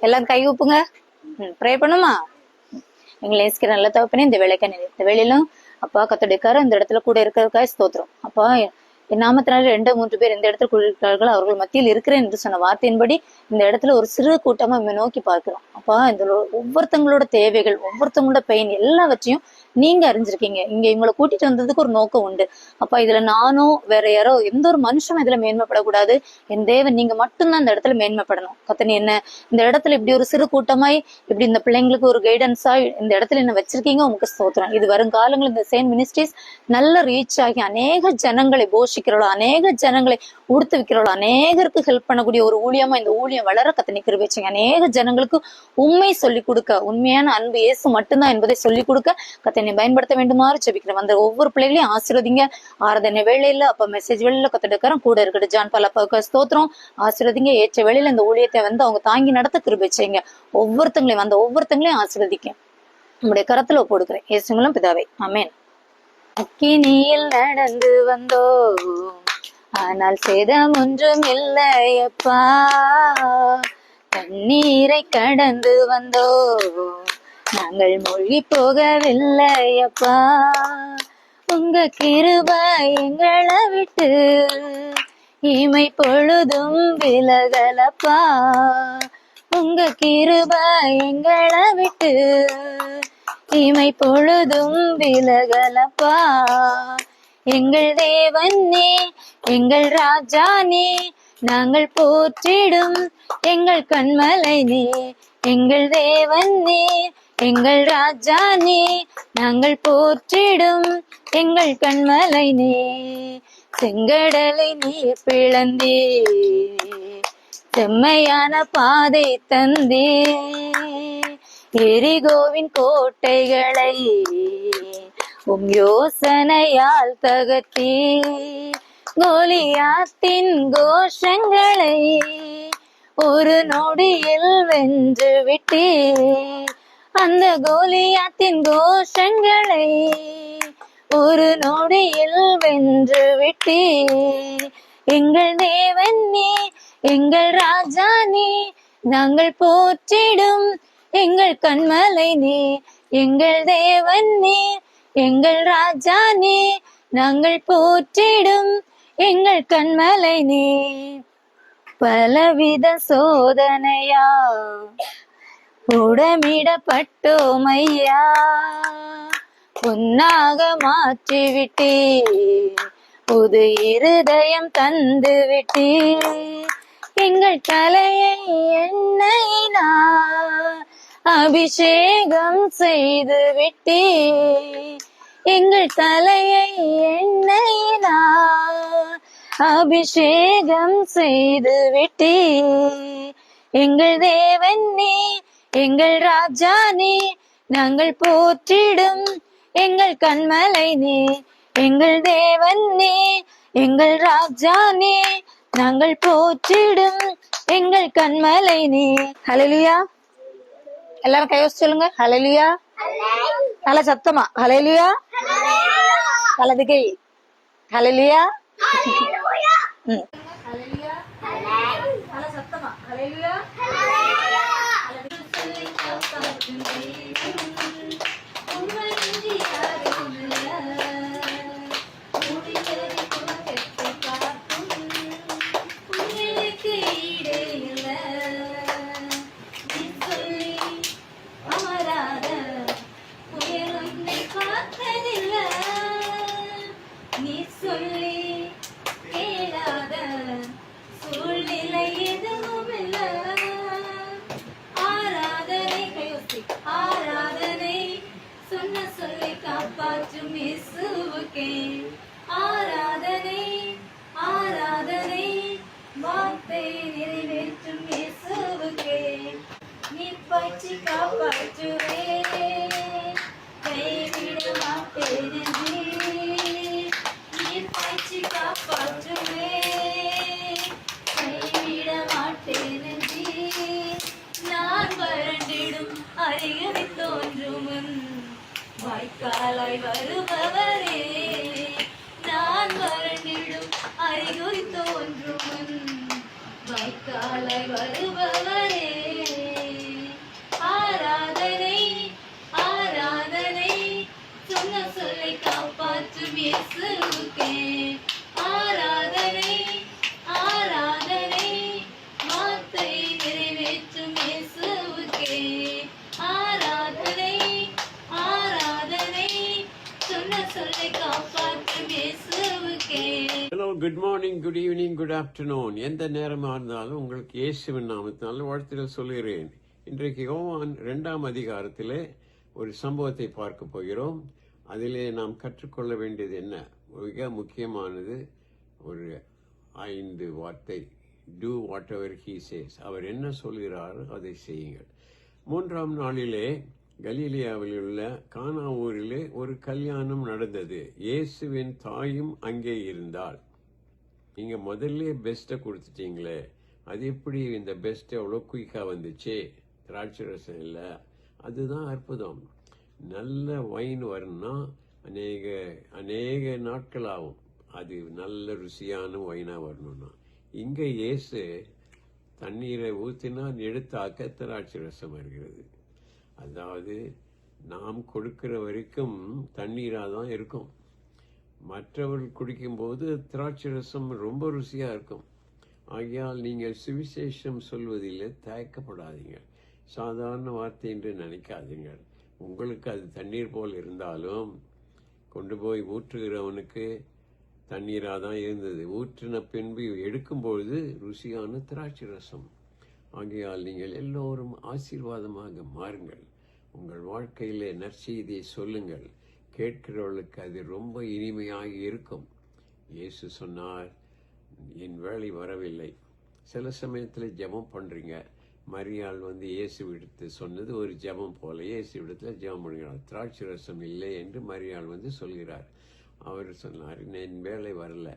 எல்லாம் கை ஊப்புங்க. ப்ரே பண்ணுமா? எங்களை நேசிக்கிற நல்ல தகப்பனே, இந்த வேலையிலும் அப்பா கத்தோடைய இந்த இடத்துல கூட இருக்கிறதுக்காக ஸ்தோத்திரம். அப்பா என் நாமத்தினால 2-3 பேர் இந்த இடத்துல கூடியிருக்கிறார்கள், அவர்கள் மத்தியில் இருக்கிறேன் என்று சொன்ன வார்த்தையின்படி இந்த இடத்துல ஒரு சிறு கூட்டமா நோக்கி பார்க்கிறோம். அப்பா இந்த ஒவ்வொருத்தங்களோட தேவைகள், ஒவ்வொருத்தங்களோட பெயின் எல்லாவற்றையும் நீங்க அறிஞ்சிருக்கீங்க. இங்க இவங்களை கூட்டிட்டு வந்ததுக்கு ஒரு நோக்கம் உண்டு. அப்பா இதுல நானும் வேற யாரோ எந்த ஒரு மனுஷனும் இதுல மேன்மைப்படக்கூடாது. என் தேவன் நீங்க மட்டும்தான் இந்த இடத்துல மேன்மைப்படணும். கத்தனி என்ன இந்த இடத்துல இப்படி ஒரு சிறு கூட்டமாய் இப்படி இந்த பிள்ளைங்களுக்கு ஒரு கைடன்ஸா இந்த இடத்துல என்ன வச்சிருக்கீங்க, உங்களுக்கு ஸ்தோத்திரம். இது வருங்காலங்கள் இந்த சேம் மினிஸ்ட்ரிஸ் நல்ல ரீச் ஆகி அநேக ஜனங்களை போஷிக்கிறோம், அநேக ஜனங்களை உடுத்து வைக்கிறோம், அநேகருக்கு ஹெல்ப் பண்ணக்கூடிய ஒரு ஊழியமா இந்த ஊழியம் வளர கத்தனி கிருபை செய்யுங்க. அநேக ஜனங்களுக்கு உண்மை சொல்லிக் கொடுக்க, உண்மையான அன்பு இயேசு மட்டும்தான் என்பதை சொல்லிக் கொடுக்க கத்தனை பயன்படுத்த வேண்டுமாறு ஜெபிக்கிறேன். வந்த ஒவ்வொரு பிள்ளைகளையும் ஆசீர்வதிங்க. ஆராதனை வேளையில அப்ப மெசேஜ் வேளையில கத்தெடுக்கிறோம் கூட இருக்கட்டும். ஜான் பால் அப்பாவுக்கு ஸ்தோத்திரம். ஆசீர்வதிங்க. ஏற்ற வேளையில இந்த ஊழியத்தை வந்து அவங்க தாங்கி நடத்த கிருபை செய்யுங்க. ஒவ்வொருத்தங்களையும் ஆசீர்வதிக்க உங்களுடைய கரத்துல ஒப்புடுக்கிறேன். இயேசுவின் பிதாவே, ஆமென். அக்கினியில் நடந்து வந்தோ, ஆனால் சேதம் ஒன்றும் இல்லையப்பா. தண்ணீரை கடந்து வந்தோ, நாங்கள் மூழ்கி போகவில்லையப்பா. உங்க கிருபை எங்களை விட்டு இமை பொழுதும் விலகலப்பா. உங்க கிருபை எங்களை விட்டு இமை பொழுதும் விலகலப்பா. எங்கள் தேவன் நீ, எங்கள் ராஜா நீ, நாங்கள் போற்றிடும் எங்கள் கண்மலை நீ. எங்கள் தேவன் நீ, எங்கள் ராஜா நீ, நாங்கள் போற்றிடும் எங்கள் கண்மலை நீ. செங்கடலை நீ பிளந்தே, செம்மையான பாதை தந்தே. எரிகோவின் கோட்டைகளை யோசனையால் தகர்த்தே. கோலியாத்தின் கோஷங்களை ஒரு நொடியில் வென்று விட்டே. அந்த கோலியாத்தின் கோஷங்களை ஒரு நொடியில் வென்று விட்டே. எங்கள் தேவன் நீ, எங்கள் ராஜா நீ, நாங்கள் போற்றிடும் எங்கள் கண்மலை நீ. எங்கள் தேவன் நீ, எங்கள் ராஜா நீ, நாங்கள் போற்றிடும் எங்கள் கண்மலை நீ. பலவித சோதனையா உடமிடப்பட்டோமையா, பொன்னாக மாற்றிவிட்டே, புது இருதயம் தந்து விட்டே. எங்கள் தலையை எண்ணெயினா அபிஷேகம் செய்து விட்டே. எங்கள் தலையை எண்ணெயினா அபிஷேகம் செய்து விட்டே. எங்கள் தேவன் நீ, எங்கள் ராஜா நீ, நாங்கள் போற்றிடும் எங்கள் கண்மலை நீ. எங்கள் தேவன் நீ, எங்கள் ராஜா நீ, நாங்கள் போற்றிடும் எங்கள் கண்மலை நீ. ஹல்லேலூயா. எல்லாரும் கையோசி சொல்லுங்க. ஹல்லேலூயா. நல்ல சத்தமா ஹல்லேலூயா. வலது கை ஹல்லேலூயா. ஹல்லேலூயா. நல்ல சத்தமா ஹல்லேலூயா. காப்பாற்றும் இயேசுவுக்கே ஆராதனை, ஆராதனை. வார்த்தை நிறைவேற்றும் இயேசுவுக்கே நீர் பாய்ச்சி காப்பாற்றுவே, கைவிட மாட்டேன் என்றே. நீர் பாய்ச்சி காப்பாற்றுவே, கைவிட மாட்டேன் என்றே. நான் வறண்டிடும் அருகதை தோன்றும் வாய்க்காலாய் வருபவரே. நான் வறண்டிடும் அறிகுறி தோன்றும் வாய்க்காலாய் வருபவரே. Good morning, good evening, good afternoon. எந்த நேரமாக இருந்தாலும் உங்களுக்கு இயேசுவின் நாமத்தினால வாழ்த்துக்கள் சொல்கிறேன். இன்றைக்கு யோவான் 2ஆம் அதிகாரத்திலே ஒரு சம்பவத்தை பார்க்க போகிறோம். அதிலே நாம் கற்றுக்கொள்ள வேண்டியது என்ன? மிக முக்கியமானது ஒரு 5 வார்த்தை. Do whatever he says. அவர் என்ன சொல்கிறாரோ அதை செய்யுங்கள். 3ஆம் நாளிலே கலீலியாவில் உள்ள கானா ஊரிலே ஒரு கல்யாணம் நடந்தது. இயேசுவின் தாயும் அங்கே இருந்தாள். நீங்க முதல்ல பெஸ்ட்டை கொடுத்துட்டீங்களே, அது எப்படி இந்த பெஸ்ட் எவ்வளோ குயிக்காக வந்துச்சு? திராட்சை ரசம் இல்லை. அதுதான் அற்புதம். நல்ல வைன் வரணும்னா அநேக நாட்கள் ஆகும். அது நல்ல ருசியான வைனா வரணும்னா. இங்க இயேசு தண்ணீரை ஊற்றினா எடுத்தாக்க திராட்சை ரசம் வருகிறது. அதாவது நாம் கொடுக்கிற வரைக்கும் தண்ணீராக தான் இருக்கும். மற்றவர்கள் குடிக்கும்போது திராட்சை ரசம் ரொம்ப ருசியா இருக்கும். ஆகையால் நீங்கள் சுவிசேஷம் சொல்வதில் தயக்கப்படாதீங்க. சாதாரண வார்த்தை என்று நினைக்காதீங்க. உங்களுக்கு அது தண்ணீர் போல் இருந்தாலும் கொண்டு போய் ஊற்றுகிறவனுக்கு தண்ணீராக தான் இருந்தது. ஊற்றின பின்பு எடுக்கும்பொழுது ருசியான திராட்சை ரசம். ஆகையால் நீங்கள் எல்லோரும் ஆசீர்வாதமாக மாறுங்கள். உங்கள் வாழ்க்கையிலே நற்செய்தியை சொல்லுங்கள். கேட்கிறவர்களுக்கு அது ரொம்ப இனிமையாக இருக்கும். இயேசு சொன்னார், என் வேலை வரவில்லை. சில சமயத்தில் ஜெபம் பண்றீங்க. மரியாள் இயேசு விடுத்து சொன்னது ஒரு ஜெபம் போல. இயேசு விடத்துல ஜெபம் பண்ணுகிறார். திராட்சை ரசம் இல்லை என்று மரியாள் சொல்கிறார். அவர் சொன்னார், என் வேலை வரல.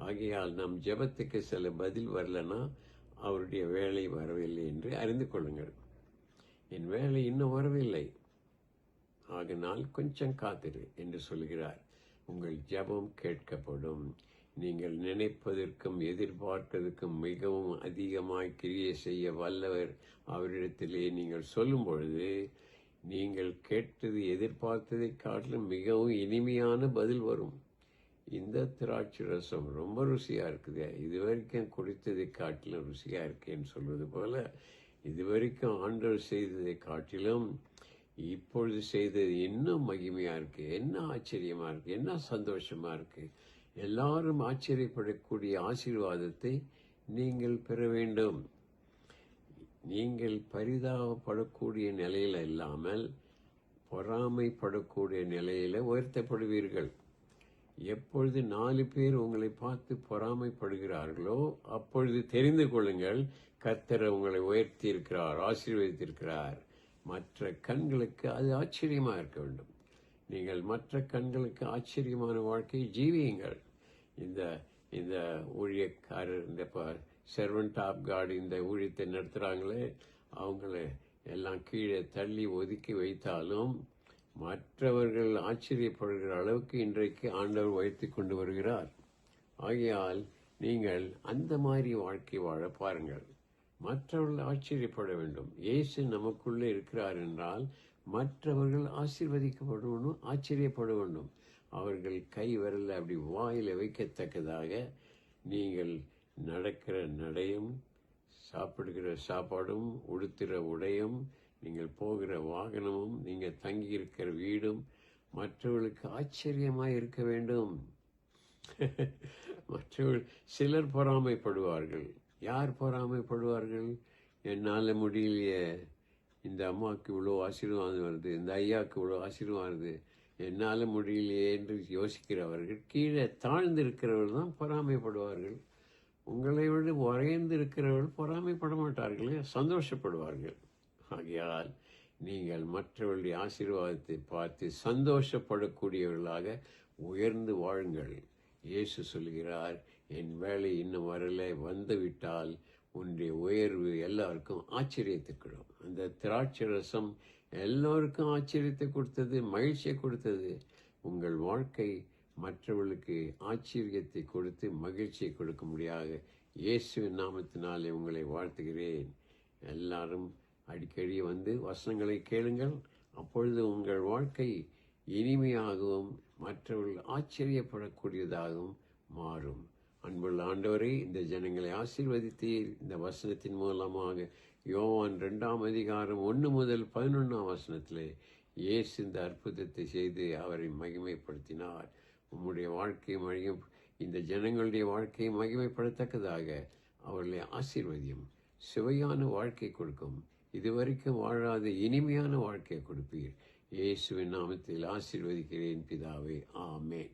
ஆகையால் நம் ஜெபத்துக்கு சில பதில் வரலன்னா அவருடைய வேலை வரவில்லை என்று அறிந்து கொள்ளுங்கள். என் வேலை இன்னும் வரவில்லை, ஆகினால் கொஞ்சம் காத்திரு என்று சொல்கிறார். உங்கள் ஜெபம் கேட்கப்படும். நீங்கள் நினைப்பதற்கும் எதிர்பார்ப்பதற்கும் மிகவும் அதிகமாய் கிரியை செய்ய வல்லவர் அவரிடத்திலே நீங்கள் சொல்லும் பொழுது நீங்கள் கேட்டது எதிர்பார்த்ததை காட்டிலும் மிகவும் இனிமையான பதில் வரும். இந்த திராட்சை ரசம் ரொம்ப ருசியா இருக்குது, இதுவரைக்கும் குடித்ததை காட்டிலும் ருசியா இருக்கேன்னு சொல்வது போல, இதுவரைக்கும் ஆண்டவர் செய்ததை காட்டிலும் இப்பொழுது செய்தது இன்னும் மகிமையா இருக்கு. என்ன ஆச்சரியமா இருக்கு, என்ன சந்தோஷமா இருக்கு. எல்லாரும் ஆச்சரியப்படக்கூடிய ஆசீர்வாதத்தை நீங்கள் பெற வேண்டும். நீங்கள் பரிதாபப்படக்கூடிய நிலையில இல்லாமல் பொறாமைப்படக்கூடிய நிலையில உயர்த்தப்படுவீர்கள். எப்பொழுது 4 பேர் உங்களை பார்த்து பொறாமைப்படுகிறார்களோ அப்பொழுது தெரிந்து கொள்ளுங்கள், கர்த்தர் உங்களை உயர்த்தி இருக்கிறார், ஆசீர்வதித்திருக்கிறார். மற்ற கண்களுக்கு அது ஆச்சரியமா இருக்க வேண்டும். நீங்கள் மற்ற கண்களுக்கு ஆச்சரியமான வாழ்க்கையை ஜீவியுங்கள். இந்த ஊழியக்காரர், இந்த சர்வன்ட் ஆஃப் காட் இந்த ஊழியத்தை நடத்துறாங்களே, அவங்கள எல்லாம் கீழே தள்ளி ஒதுக்கி வைத்தாலும் மற்றவர்கள் ஆச்சரியப்படுகிற அளவுக்கு இன்றைக்கு ஆண்டவர் உயர்த்தி கொண்டு வருகிறார். ஆகையால் நீங்கள் அந்த மாதிரி வாழ்க்கை வாழ பாருங்கள். மற்றவர்கள் ஆச்சரியப்பட வேண்டும். இயேசு நமக்குள்ளே இருக்கிறார் என்றால் மற்றவர்கள் ஆசீர்வதிக்கப்பட வேண்டும், ஆச்சரியப்பட வேண்டும். அவர்கள் கை விரல அப்படி வாயில வைக்கத்தக்கதாக நீங்கள் நடக்கிற நடையும், சாப்பிடுகிற சாப்பாடும், உடுத்துகிற உடையும், நீங்கள் போகிற வாகனமும், நீங்கள் தங்கி இருக்கிற வீடும் மற்றவர்களுக்கு ஆச்சரியமாய் இருக்க வேண்டும். மற்றவர்கள் சிலர் பொறாமைப்படுவார்கள். யார் பொறாமைப்படுவார்கள்? என்னால் முடியலையே, இந்த அம்மாவுக்கு இவ்வளோ ஆசீர்வாதம் வருது, இந்த ஐயாவுக்கு இவ்வளோ ஆசீர்வாதம் வருது, என்னால் முடியலையே என்று யோசிக்கிறவர்கள், கீழே தாழ்ந்திருக்கிறவர்கள் தான் பொறாமைப்படுவார்கள். உங்களை விட உயர்ந்து இருக்கிறவர்கள் பொறாமைப்பட மாட்டார்களே, சந்தோஷப்படுவார்கள். ஆகையால் நீங்கள் மற்றவர்களுடைய ஆசீர்வாதத்தை பார்த்து சந்தோஷப்படக்கூடியவர்களாக உயர்ந்து வாழுங்கள். இயேசு சொல்கிறார், என் வேலை இன்னும் வரல, வந்துவிட்டால் உன்னுடைய உயர்வு எல்லாருக்கும் ஆச்சரியத்துக்கிடும். அந்த திராட்சை ரசம் எல்லோருக்கும் ஆச்சரியத்தை கொடுத்தது, மகிழ்ச்சியை கொடுத்தது. உங்கள் வாழ்க்கை மற்றவர்களுக்கு ஆச்சரியத்தை கொடுத்து மகிழ்ச்சியை கொடுக்க முடியாது. இயேசுவின் நாமத்தினாலே உங்களை வாழ்த்துகிறேன். எல்லாரும் அடிக்கடி வசனங்களை கேளுங்கள். அப்பொழுது உங்கள் வாழ்க்கை இனிமையாகவும் மற்றவர்கள் ஆச்சரியப்படக்கூடியதாகவும் மாறும். அன்புள்ள ஆண்டவரே, இந்த ஜனங்களை ஆசீர்வதித்தீர். இந்த வசனத்தின் மூலமாக யோவான் 2ஆம் அதிகாரம் 1 முதல் 11ஆம் வசனத்திலே இயேசு இந்த அற்புதத்தை செய்து அவரை மகிமைப்படுத்தினார். உம்முடைய வாழ்க்கை இந்த ஜனங்களுடைய வாழ்க்கையை மகிமைப்படத்தக்கதாக அவர்களை ஆசீர்வதியும். சுவையான வாழ்க்கை கொடுக்கும். இதுவரைக்கும் வாழாத இனிமையான வாழ்க்கையை கொடுப்பீர். இயேசுவின் நாமத்தில் ஆசீர்வதிக்கிறேன் பிதாவே. ஆமென்.